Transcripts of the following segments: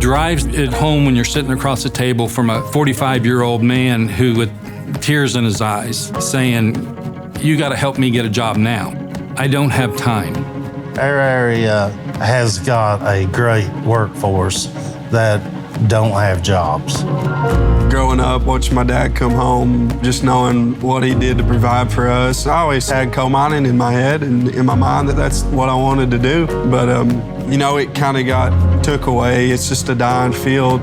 drives it home when you're sitting across the table from a 45-year-old man who, with tears in his eyes, saying, "You got to help me get a job now. I don't have time." Our area has got a great workforce that don't have jobs. Growing up, watching my dad come home, just knowing what he did to provide for us, I always had coal mining in my head and in my mind that that's what I wanted to do. But, it kind of got took away. It's just a dying field.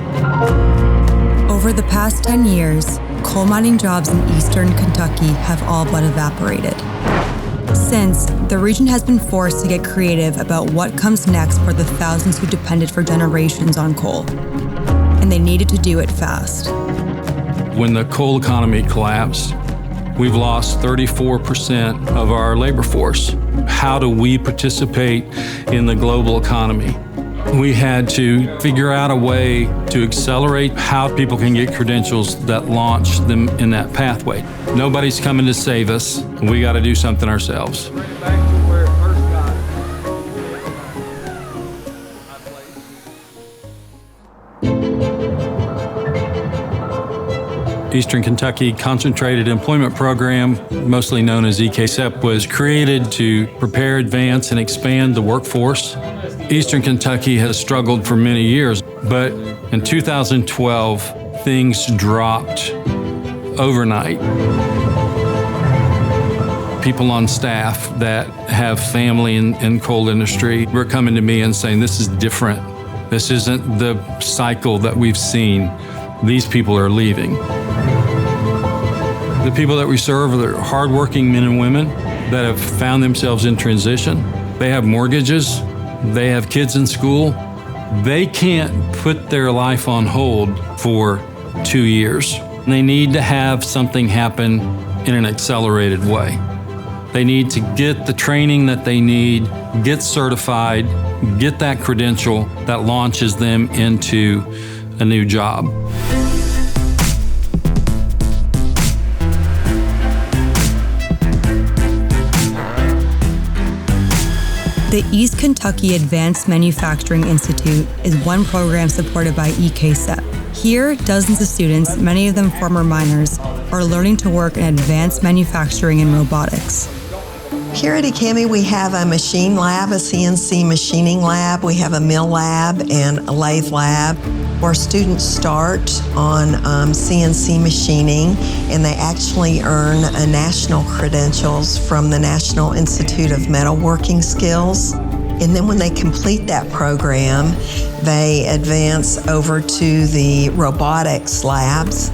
Over the past 10 years, coal mining jobs in eastern Kentucky have all but evaporated. Since, the region has been forced to get creative about what comes next for the thousands who depended for generations on coal. And they needed to do it fast. When the coal economy collapsed, we've lost 34% of our labor force. How do we participate in the global economy? We had to figure out a way to accelerate how people can get credentials that launch them in that pathway. Nobody's coming to save us. We got to do something ourselves. Eastern Kentucky Concentrated Employment Program, mostly known as EKCEP, was created to prepare, advance, and expand the workforce. Eastern Kentucky has struggled for many years, but in 2012, things dropped overnight. People on staff that have family in coal industry were coming to me and saying, "This is different. This isn't the cycle that we've seen. These people are leaving." The people that we serve are hardworking men and women that have found themselves in transition. They have mortgages. They have kids in school. They can't put their life on hold for 2 years. They need to have something happen in an accelerated way. They need to get the training that they need, get certified, get that credential that launches them into a new job. The East Kentucky Advanced Manufacturing Institute is one program supported by EKCEP. Here, dozens of students, many of them former miners, are learning to work in advanced manufacturing and robotics. Here at EKCEP, we have a machine lab, a CNC machining lab. We have a mill lab and a lathe lab. Our students start on CNC machining, and they actually earn national credentials from the National Institute of Metalworking Skills. And then when they complete that program, they advance over to the robotics labs.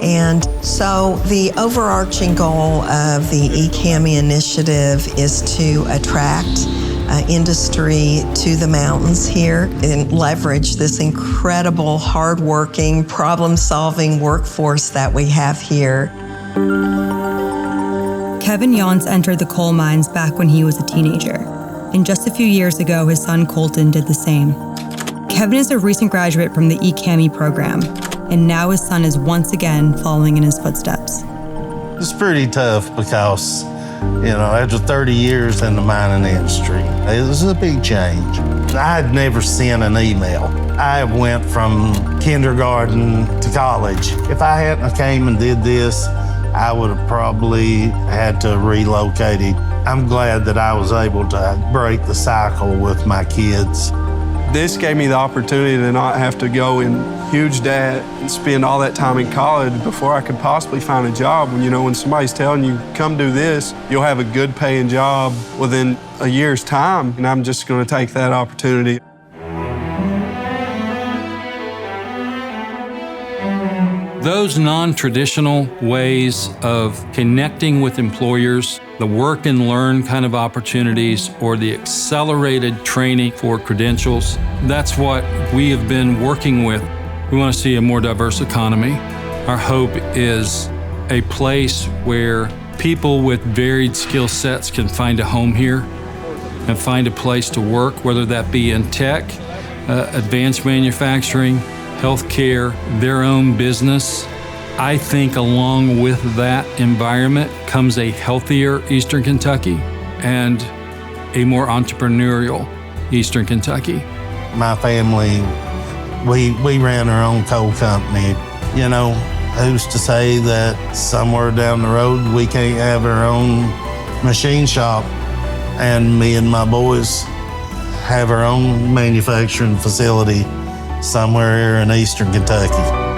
And so the overarching goal of the EKCEP initiative is to attract industry to the mountains here and leverage this incredible, hardworking, problem-solving workforce that we have here. Kevin Yance entered the coal mines back when he was a teenager. And just a few years ago, his son Colton did the same. Kevin is a recent graduate from the EKCEP program, and now his son is once again following in his footsteps. It's pretty tough because, after 30 years in the mining industry, it was a big change. I had never sent an email. I went from kindergarten to college. If I hadn't came and did this, I would have probably had to relocate it. I'm glad that I was able to break the cycle with my kids. This gave me the opportunity to not have to go in huge debt and spend all that time in college before I could possibly find a job. When somebody's telling you, come do this, you'll have a good paying job within a year's time, and I'm just going to take that opportunity. Those non-traditional ways of connecting with employers, the work and learn kind of opportunities, or the accelerated training for credentials, that's what we have been working with. We want to see a more diverse economy. Our hope is a place where people with varied skill sets can find a home here and find a place to work, whether that be in tech, advanced manufacturing, healthcare, their own business. I think along with that environment comes a healthier Eastern Kentucky and a more entrepreneurial Eastern Kentucky. My family We ran our own coal company. You know, who's to say that somewhere down the road we can't have our own machine shop and me and my boys have our own manufacturing facility somewhere here in eastern Kentucky.